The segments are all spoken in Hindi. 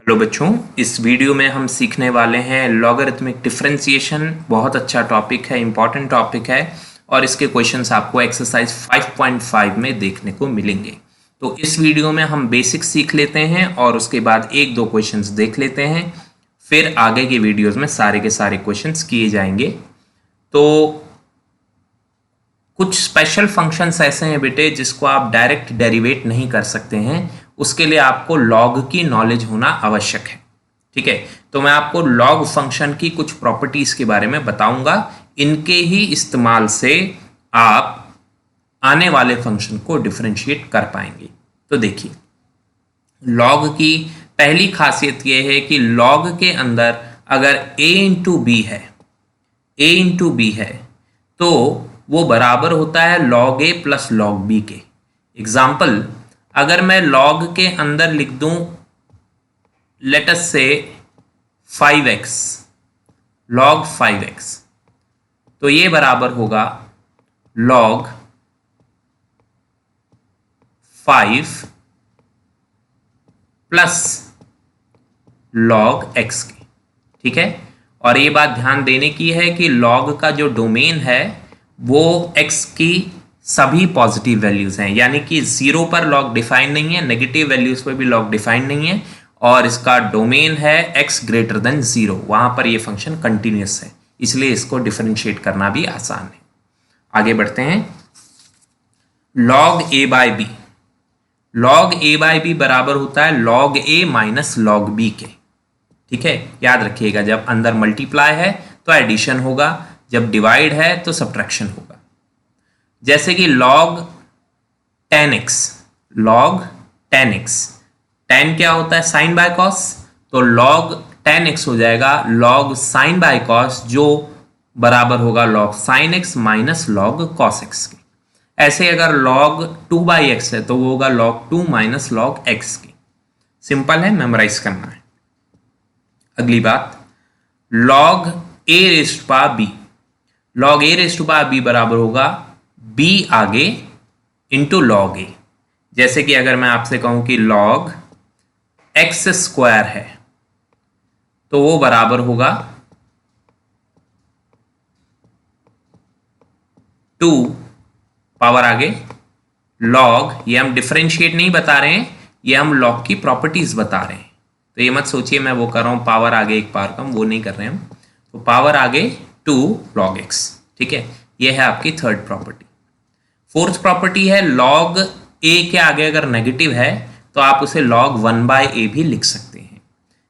हेलो बच्चों, इस वीडियो में हम सीखने वाले हैं लॉगरिथमिक डिफरेंशिएशन। बहुत अच्छा टॉपिक है, इम्पॉर्टेंट टॉपिक है और इसके क्वेश्चंस आपको एक्सरसाइज 5.5 में देखने को मिलेंगे। तो इस वीडियो में हम बेसिक सीख लेते हैं और उसके बाद एक दो क्वेश्चंस देख लेते हैं, फिर आगे की वीडियोज़ में सारे के सारे क्वेश्चंस किए जाएंगे। तो कुछ स्पेशल फंक्शंस ऐसे हैं बेटे जिसको आप डायरेक्ट डेरिवेट नहीं कर सकते हैं, उसके लिए आपको लॉग की नॉलेज होना आवश्यक है। ठीक है, तो मैं आपको लॉग फंक्शन की कुछ प्रॉपर्टीज के बारे में बताऊंगा। इनके ही इस्तेमाल से आप आने वाले फंक्शन को डिफरेंशिएट कर पाएंगे। तो देखिए, लॉग की पहली खासियत यह है कि लॉग के अंदर अगर a इंटू बी है, a इंटू बी है तो वो बराबर होता है लॉग ए प्लस लॉग बी के। एग्जाम्पल, अगर मैं लॉग के अंदर लिख दूं लेट अस से 5x, लॉग 5x, तो ये बराबर होगा लॉग 5 प्लस लॉग x के। ठीक है, और ये बात ध्यान देने की है कि लॉग का जो डोमेन है वो x की सभी पॉजिटिव वैल्यूज हैं, यानी कि 0 पर लॉग डिफाइन नहीं है, नेगेटिव वैल्यूज पर भी लॉग डिफाइन नहीं है, और इसका डोमेन है x ग्रेटर देन 0। वहां पर ये फंक्शन कंटिन्यूस है, इसलिए इसको डिफरेंशिएट करना भी आसान है। आगे बढ़ते हैं। Log a by B, log a by B बराबर होता है log a minus log b के। ठीक है, याद रखिएगा, जब अंदर मल्टीप्लाई है तो एडिशन होगा, जब डिवाइड है तो सब्ट्रैक्शन होगा। जैसे कि log 10x, log 10x, 10 क्या होता है? साइन बाय कॉस, तो log 10x हो जाएगा log साइन बाय कॉस, जो बराबर होगा log sine x minus log cos x के। ऐसे अगर log 2 बाई एक्स है तो वो होगा log 2 माइनस log x के। सिंपल है, मेमोराइज करना है। अगली बात, log a rest power b, log a rest power b बराबर होगा b आगे इंटू log a। जैसे कि अगर मैं आपसे कहूं कि log x स्क्वायर है तो वो बराबर होगा 2 पावर आगे log, ये हम डिफरेंशिएट नहीं बता रहे हैं, ये हम log की प्रॉपर्टीज बता रहे हैं। तो ये मत सोचिए मैं वो कर रहा हूं पावर आगे एक पावर कम, वो नहीं कर रहे हम। तो पावर आगे 2 log x। ठीक है, ये है आपकी थर्ड प्रॉपर्टी। फोर्थ प्रॉपर्टी है log a के आगे अगर नेगेटिव है तो आप उसे log 1 बाय a भी लिख सकते हैं।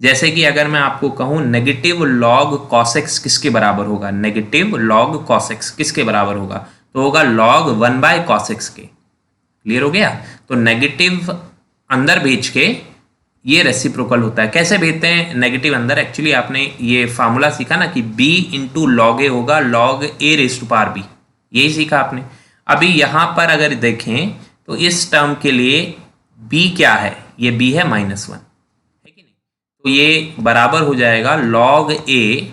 जैसे कि अगर मैं आपको कहूं नेगेटिव log cos x किसके बराबर होगा? नेगेटिव log cos x किसके बराबर होगा? तो होगा log 1 बाय cos x के। क्लियर हो गया? तो नेगेटिव अंदर भेज के ये रेसिप्रोकल होता है। कैसे भेजते हैं नेगेटिव अंदर? एक्चुअली आपने ये फार्मूला सीखा ना कि b इंटू लॉग ए होगा log a raised to power b, यही सीखा आपने। अभी यहां पर अगर देखें तो इस टर्म के लिए b क्या है? ये b है -1, है कि नहीं? तो ये बराबर हो जाएगा log a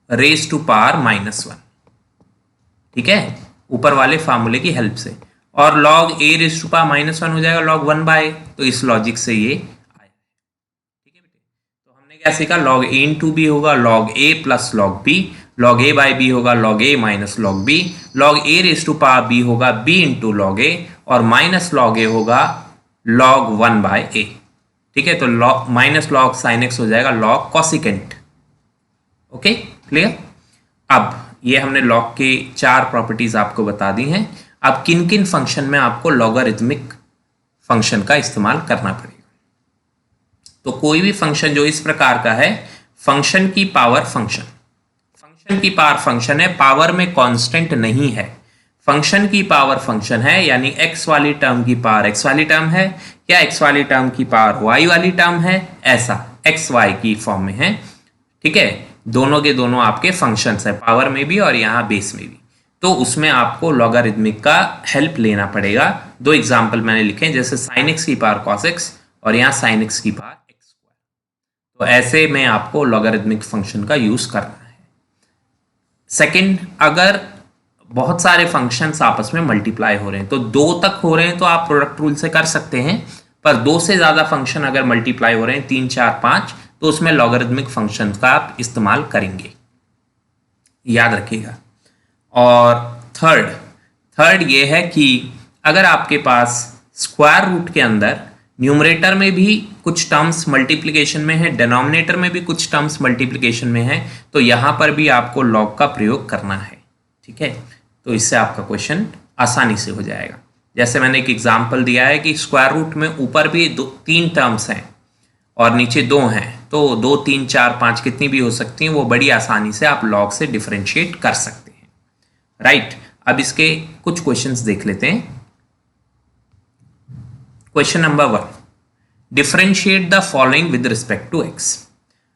raised to power -1। ठीक है, ऊपर वाले फार्मूले की हेल्प से। और log a raised to power -1 हो जाएगा log 1 बाय, तो इस लॉजिक से ये आया। ठीक है बेटे, तो हमने क्या सीखा? log a इंटू बी होगा log a plus log b, log a by B होगा log a minus log b, log a raised to power b होगा b इंटू log a, और माइनस log a होगा log 1 बाय a। ठीक है, तो log minus log sine x हो जाएगा log कॉसिकेंट। Okay, clear? अब ये हमने लॉग के 4 प्रॉपर्टीज आपको बता दी हैं। अब किन किन फंक्शन में आपको लॉगरिथमिक फंक्शन का इस्तेमाल करना पड़ेगा? तो कोई भी फंक्शन जो इस प्रकार का है, फंक्शन की पावर फंक्शन, फंक्शन की पावर फंक्शन है, पावर में कांस्टेंट नहीं है। फंक्शन की पावर फंक्शन है, यानी x वाली टर्म की पावर x वाली टर्म है, या x वाली टर्म की पावर y वाली टर्म है, ऐसा x y की फॉर्म में है। ठीक है, दोनों के दोनों आपके फंक्शंस है, पावर में भी और यहाँ बेस में भी। तो उसमें आपको लॉगरिथमिक का हेल्प लेना पड़ेगा। 2 एग्जाम्पल मैंने लिखे, जैसे साइन एक्स की पावर कॉस एक्स और यहाँ साइन एक्स की पावर एक्स स्क्वायर। तो ऐसे में आपको लॉगरिथमिक फंक्शन का यूज करना है। सेकंड, अगर बहुत सारे फंक्शंस आपस में मल्टीप्लाई हो रहे हैं, तो 2 तक हो रहे हैं तो आप प्रोडक्ट रूल से कर सकते हैं, पर 2 से ज़्यादा फंक्शन अगर मल्टीप्लाई हो रहे हैं 3, 4, 5 तो उसमें लॉगरिथमिक फंक्शन का आप इस्तेमाल करेंगे, याद रखिएगा। और थर्ड ये है कि अगर आपके पास स्क्वायर रूट के अंदर न्यूमरेटर में भी कुछ टर्म्स मल्टीप्लिकेशन में है, डिनोमिनेटर में भी कुछ टर्म्स मल्टीप्लिकेशन में है, तो यहाँ पर भी आपको लॉग का प्रयोग करना है, ठीक है। तो इससे आपका क्वेश्चन आसानी से हो जाएगा। जैसे मैंने एक एग्जांपल दिया है कि स्क्वायर रूट में ऊपर भी 3 टर्म्स हैं और नीचे 2 हैं, तो 2, 3, 4, 5 कितनी भी हो सकती हैं, वो बड़ी आसानी से आप लॉग से डिफरेंशिएट कर सकते हैं, राइट। अब इसके कुछ क्वेश्चंस देख लेते हैं। Question number 1, differentiate the following with respect to x।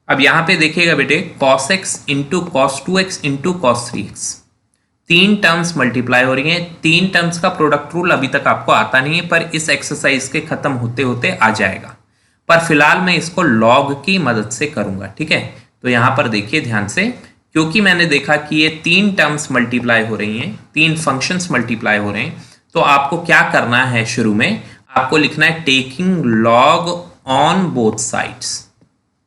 अब यहां पे देखिएगा बेटे, cos x into cos 2x into cos 3x, 3 terms multiply हो रही हैं। 3 टर्म्स का प्रोडक्ट रूल अभी तक आपको आता नहीं है, पर इस एक्सरसाइज के खत्म होते होते आ जाएगा। पर फिलहाल मैं इसको लॉग की मदद से करूंगा, ठीक है। तो यहां पर देखिए ध्यान से, क्योंकि मैंने देखा कि ये 3 टर्म्स मल्टीप्लाई हो रही हैं, 3 फंक्शंस मल्टीप्लाई हो रहे हैं, तो आपको क्या करना है, शुरू में आपको लिखना है taking log on both sides,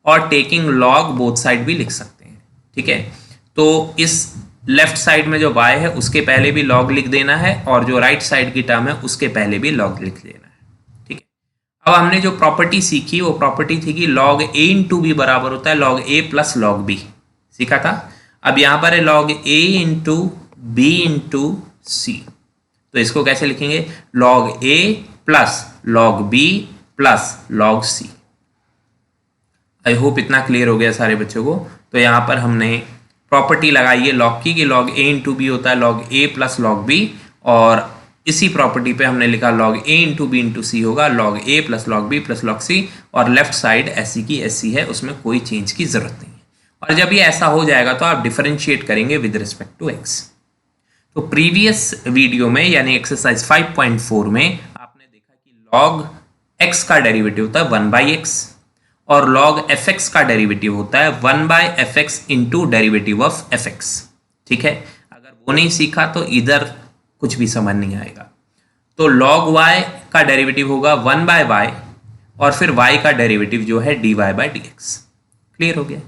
और टेकिंग लॉग बोथ साइड भी लिख सकते हैं, ठीक है। तो इस लेफ्ट साइड में जो y है उसके पहले भी लॉग लिख देना है, और जो राइट साइड की टर्म है उसके पहले भी लॉग लिख देना है, ठीक है। अब हमने जो प्रॉपर्टी सीखी वो प्रॉपर्टी थी कि log a इंटू बी बराबर होता है log a plus log b, सीखा था। अब यहां पर है log a into B into c, तो इसको कैसे लिखेंगे, log a plus log b plus log c। I hope इतना क्लियर हो गया सारे बच्चों को। तो यहां पर हमने प्रॉपर्टी लगाई है लॉग की कि log a इंटू बी होता है log a plus log b, और इसी प्रॉपर्टी पे हमने लिखा log a into B into C होगा log a plus log b plus log c, और लेफ्ट साइड ऐसी की ऐसी है, उसमें कोई चेंज की जरूरत नहीं है। और जब ये ऐसा हो जाएगा तो आप डिफरेंशिएट करेंगे विद रिस्पेक्ट टू x। तो प्रीवियस वीडियो में यानी एक्सरसाइज 5.4 में आपने देखा कि log x का डेरिवेटिव होता है 1/x, और log fx का डेरिवेटिव होता है 1/fx into derivative of fx, ठीक है। अगर वो नहीं सीखा तो इधर कुछ भी समझ नहीं आएगा। तो log y का डेरिवेटिव होगा 1/y, और फिर y का डेरिवेटिव जो है dy/dx, क्लियर हो गया।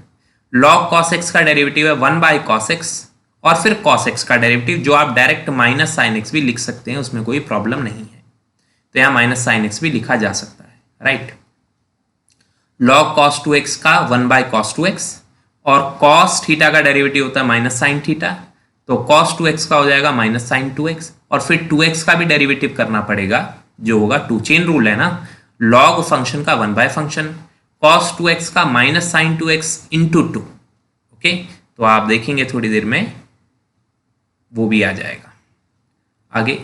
log cos x का डेरिवेटिव है 1/cos x, और फिर cos x का डेरिवेटिव जो आप डायरेक्ट माइनस साइन x भी लिख सकते हैं, उसमें कोई प्रॉब्लम नहीं है। तो यहाँ माइनस साइन x भी लिखा जा सकता है, राइट। log cos 2x का 1/cos 2x, और cos थीटा का डेरिवेटिव होता है माइनस साइन थीटा, तो cos 2x का हो जाएगा माइनस साइन 2x, और फिर 2x का भी डेरिवेटिव करना पड़ेगा जो होगा 2 चेन रूल है ना, log फंक्शन का 1/ फंक्शन, cos 2x का minus sign 2x into 2, okay. तो आप देखेंगे थोड़ी देर में वो भी आ जाएगा। आगे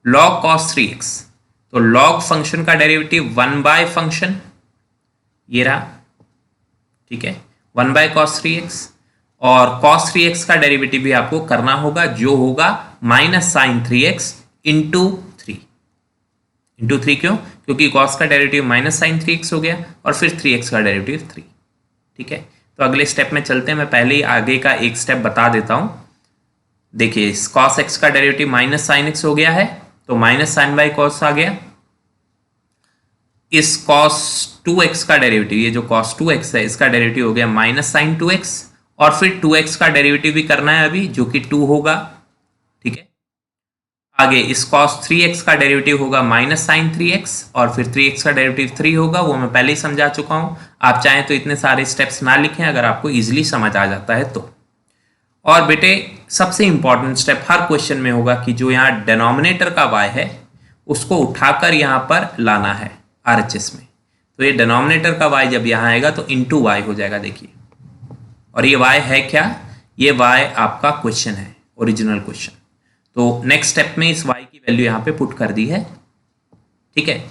log cos 3x, तो log फंक्शन का डेरिवेटिव 1/ फंक्शन, ये रहा, ठीक है, 1/cos 3x, और cos 3x का डेरिवेटिव भी आपको करना होगा जो होगा minus sign 3x into 3। Into 3 क्यों, क्योंकि cos का डेरिवेटिव माइनस साइन 3x हो गया, और फिर 3x का डेरिवेटिव 3, ठीक है। तो अगले स्टेप में चलते हैं, मैं पहले ही आगे का एक स्टेप बता देता हूं। देखिए cos x का डेरिवेटिव माइनस साइन x हो गया है, तो माइनस साइन बाई कॉस आ गया। इस cos 2x का डेरिवेटिव, ये जो cos 2x है इसका डेरिवेटिव हो गया माइनस साइन 2x, और फिर 2x का डेरिवेटिव भी करना है अभी जो कि 2 होगा, ठीक है। आगे इस cos 3x का डेरिवेटिव होगा माइनस साइन 3x, और फिर 3x का डेरिवेटिव 3 होगा, वो मैं पहले ही समझा चुका हूं। आप चाहें तो इतने सारे स्टेप्स ना लिखें अगर आपको इजीली समझ आ जाता है तो। और बेटे सबसे इंपॉर्टेंट स्टेप हर क्वेश्चन में होगा कि जो यहाँ डिनोमिनेटर का y है उसको उठाकर यहाँ पर लाना है RHS में। तो ये डिनोमिनेटर का y जब यहाँ आएगा तो इंटू y हो जाएगा, देखिए। और ये y है क्या, ये y आपका क्वेश्चन है, ओरिजिनल क्वेश्चन। तो नेक्स्ट स्टेप में इस y की वैल्यू यहाँ पे पुट कर दी है, ठीक है।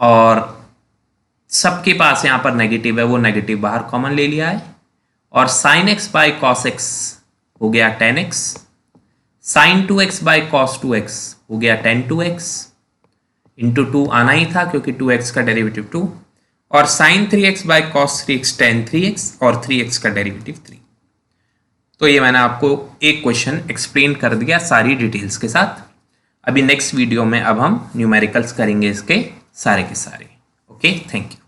और सबके पास यहाँ पर नेगेटिव है, वो नेगेटिव बाहर कॉमन ले लिया है, और sine x by cos x हो गया 10x, sign 2x by cos 2x हो गया 10 2x, इंटू 2 आना ही था क्योंकि 2x का डेरिवेटिव 2, और sign 3x by cos 3x 10 3x, और 3x का डेरिवेटिव 3। तो ये मैंने आपको एक क्वेश्चन एक्सप्लेन कर दिया सारी डिटेल्स के साथ। अभी नेक्स्ट वीडियो में अब हम न्यूमेरिकल्स करेंगे इसके सारे के सारे। Okay, thank you.